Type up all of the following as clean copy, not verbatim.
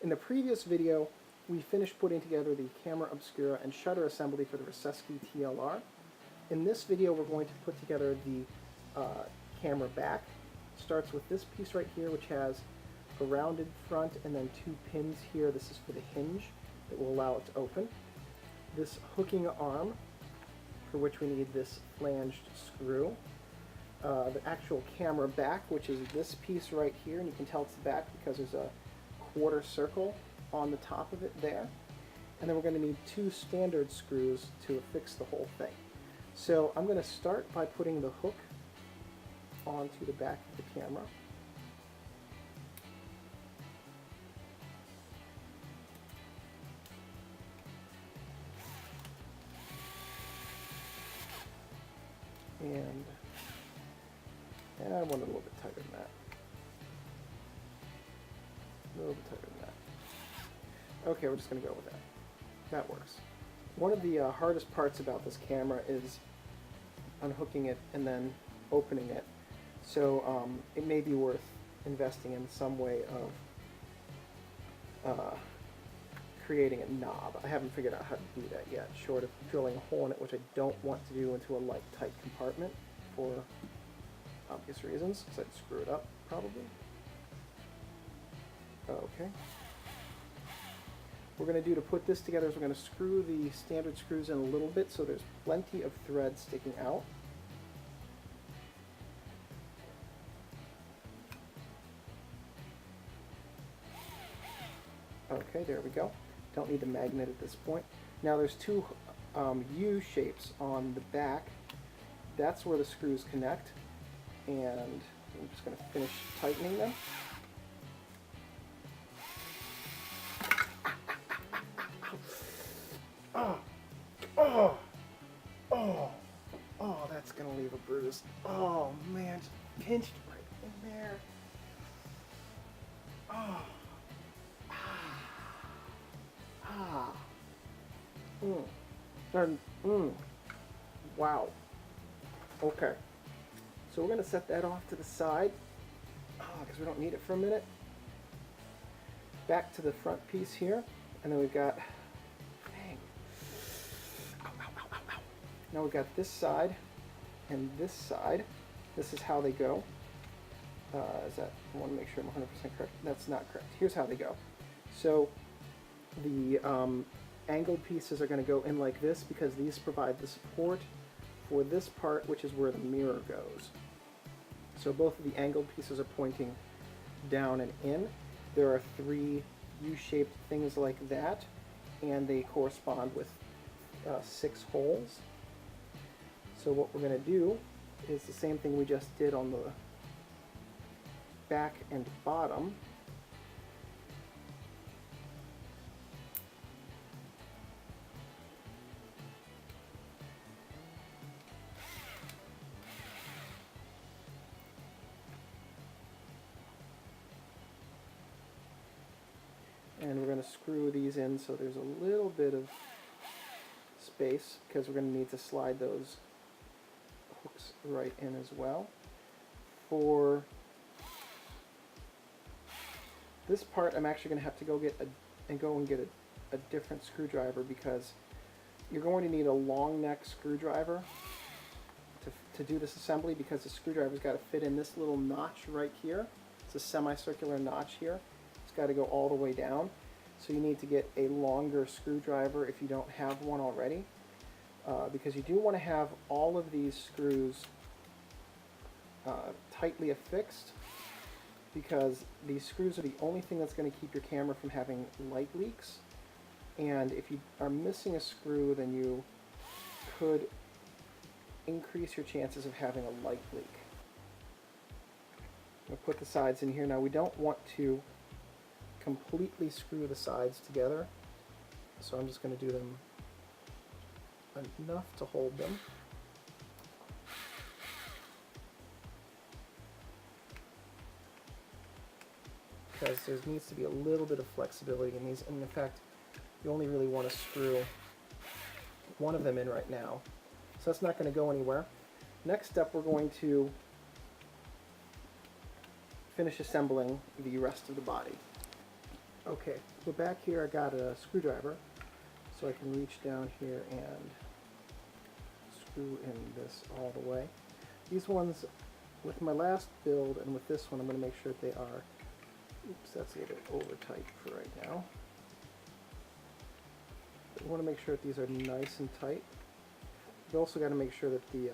In the previous video, we finished putting together the camera obscura and shutter assembly for the Recesky TLR. In this video, we're going to put together the camera back. It starts with this piece right here, which has a rounded front and then two pins here. This is for the hinge that will allow it to open. This hooking arm, for which we need this flanged screw. The actual camera back, which is this piece right here, and you can tell it's the back because there's a quarter circle on the top of it there. And then we're going to need two standard screws to affix the whole thing. So I'm going to start by putting the hook onto the back of the camera. And I want it a little bit tighter than that. A little bit tighter than that. Okay, we're just going to go with that. That works. One of the hardest parts about this camera is unhooking it and then opening it. So it may be worth investing in some way of creating a knob. I haven't figured out how to do that yet, short of drilling a hole in it, which I don't want to do into a light tight compartment for obvious reasons, because I'd screw it up probably. Okay. What we're going to do to put this together is we're going to screw the standard screws in a little bit so there's plenty of thread sticking out. Okay, there we go. Don't need the magnet at this point. Now there's two U shapes on the back. That's where the screws connect, and I'm just going to finish tightening them. Oh, that's going to leave a bruise. Oh man, just pinched right in there. Oh. Wow. Okay. So we're going to set that off to the side because we don't need it for a minute. Back to the front piece here, and then we've got, dang. Now we've got this side and this side. This is how they go. I want to make sure I'm 100% correct. That's not correct. Here's how they go. So the angled pieces are going to go in like this because these provide the support for this part, which is where the mirror goes. So both of the angled pieces are pointing down and in. There are three U-shaped things like that, and they correspond with 6 holes. So what we're going to do is the same thing we just did on the back and bottom. And we're going to screw these in so there's a little bit of space because we're going to need to slide those hooks right in as well. For this part, I'm actually going to have to go get a different screwdriver because you're going to need a long neck screwdriver to do this assembly because the screwdriver's got to fit in this little notch right here. It's a semicircular notch here. It's got to go all the way down. So you need to get a longer screwdriver if you don't have one already, because you do want to have all of these screws tightly affixed, because these screws are the only thing that's going to keep your camera from having light leaks. And if you are missing a screw, then you could increase your chances of having a light leak. I'm going to put the sides in here. Now we don't want to completely screw the sides together, so I'm just going to do them enough to hold them. Because there needs to be a little bit of flexibility in these, and in fact you only really want to screw one of them in right now, so that's not going to go anywhere. Next up, we're going to finish assembling the rest of the body. Okay, so back here I got a screwdriver, so I can reach down here and screw in this all the way. These ones, with my last build and with this one, I'm going to make sure that they are, oops, that's a little bit over tight for right now. But you want to make sure that these are nice and tight. You've also got to make sure that the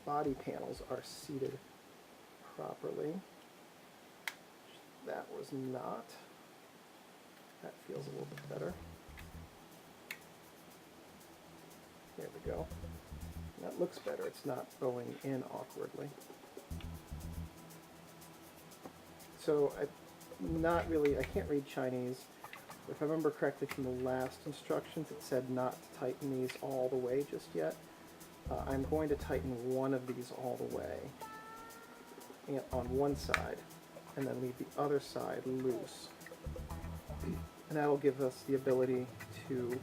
body panels are seated properly. That was not. That feels a little bit better. There we go. That looks better. It's not going in awkwardly. So I can't read Chinese. If I remember correctly from the last instructions, it said not to tighten these all the way just yet. I'm going to tighten one of these all the way on one side, and then leave the other side loose. And that'll give us the ability to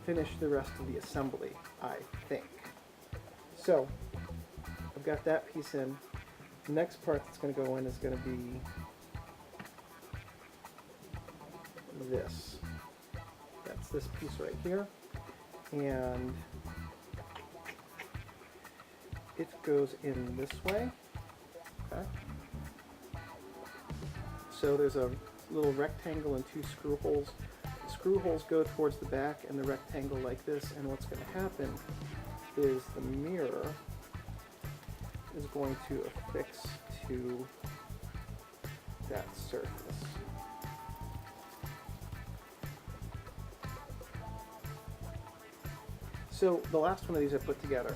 finish the rest of the assembly, I think. So, I've got that piece in. The next part that's going to go in is going to be this. That's this piece right here. And it goes in this way. Okay. So there's a little rectangle and two screw holes. The screw holes go towards the back and the rectangle like this, and what's going to happen is the mirror is going to affix to that surface. So the last one of these I put together,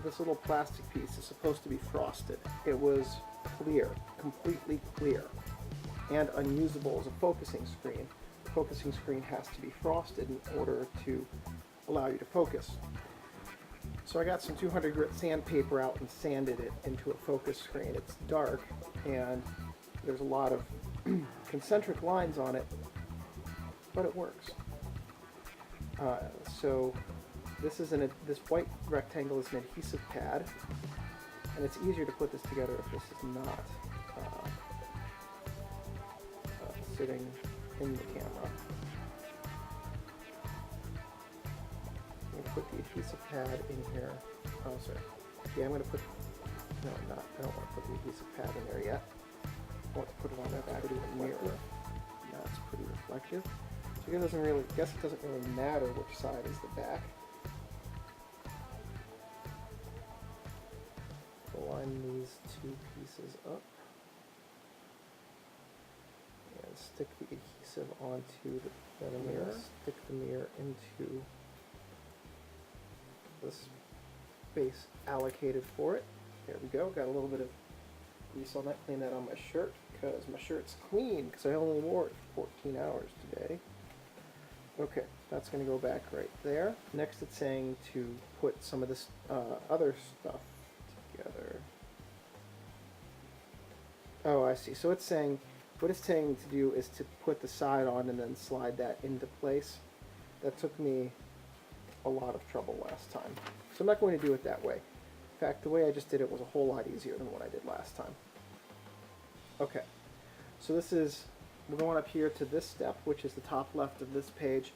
this little plastic piece is supposed to be frosted. It was clear, completely clear, and unusable as a focusing screen. The focusing screen has to be frosted in order to allow you to focus. So I got some 200 grit sandpaper out and sanded it into a focus screen. It's dark and there's a lot of concentric lines on it, but it works. So this white rectangle is an adhesive pad, and it's easier to put this together if this is not sitting in the camera. I'm going to put the adhesive pad in here. Oh, sorry. Yeah, I'm going to put, no, I'm not. I don't want to put the adhesive pad in there yet. I want to put it on that back of the mirror. That's pretty reflective. So it doesn't really, I guess it doesn't really matter which side is the back. Line these two pieces up and stick the adhesive onto the mirror. Stick the mirror into the space allocated for it. There we go. Got a little bit of grease on that. Clean that on my shirt because my shirt's clean because I only wore it for 14 hours today. Okay, that's going to go back right there. Next it's saying to put some of this other stuff together. Oh, I see. So it's saying, what it's saying to do is to put the side on and then slide that into place. That took me a lot of trouble last time. So I'm not going to do it that way. In fact, the way I just did it was a whole lot easier than what I did last time. Okay, so we're going up here to this step, which is the top left of this page,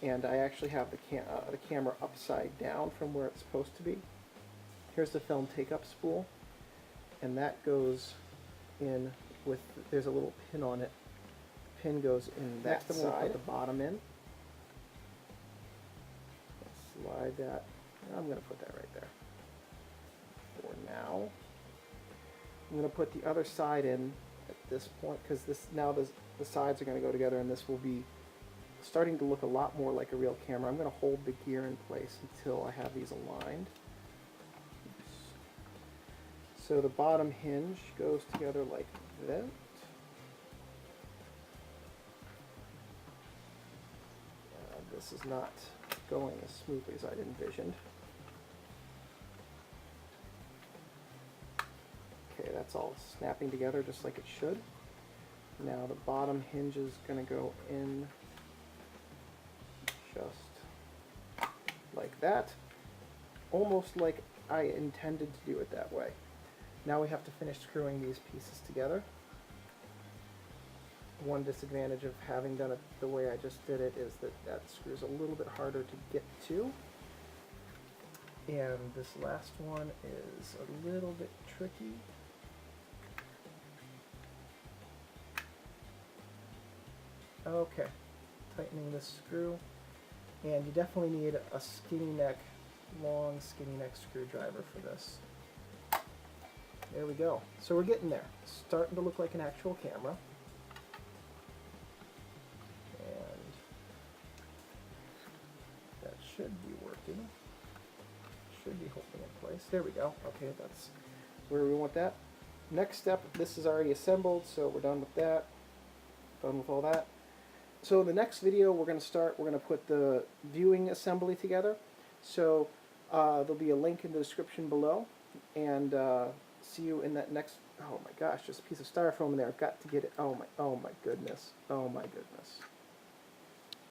and I actually have the camera upside down from where it's supposed to be. Here's the film take-up spool, and that goes in with, there's a little pin on it. The pin goes in that side. Next, I'm going to put the bottom in. Slide that. I'm going to put that right there for now. I'm going to put the other side in at this point because the sides are going to go together, and this will be starting to look a lot more like a real camera. I'm going to hold the gear in place until I have these aligned. So the bottom hinge goes together like that. This is not going as smoothly as I'd envisioned. Okay, that's all snapping together just like it should. Now the bottom hinge is going to go in just like that, almost like I intended to do it that way. Now we have to finish screwing these pieces together. One disadvantage of having done it the way I just did it is that that screw is a little bit harder to get to. And this last one is a little bit tricky. Okay, tightening this screw. And you definitely need a skinny neck, long skinny neck screwdriver for this. There we go. So we're getting there. It's starting to look like an actual camera. And that should be working. Should be holding in place. There we go. Okay, that's where we want that. Next step, this is already assembled, so we're done with that. Done with all that. So the next video we're going to put the viewing assembly together. So there'll be a link in the description below, and see you in that next. Oh my gosh, just a piece of styrofoam in there. I've got to get it. Oh my goodness. Oh my goodness.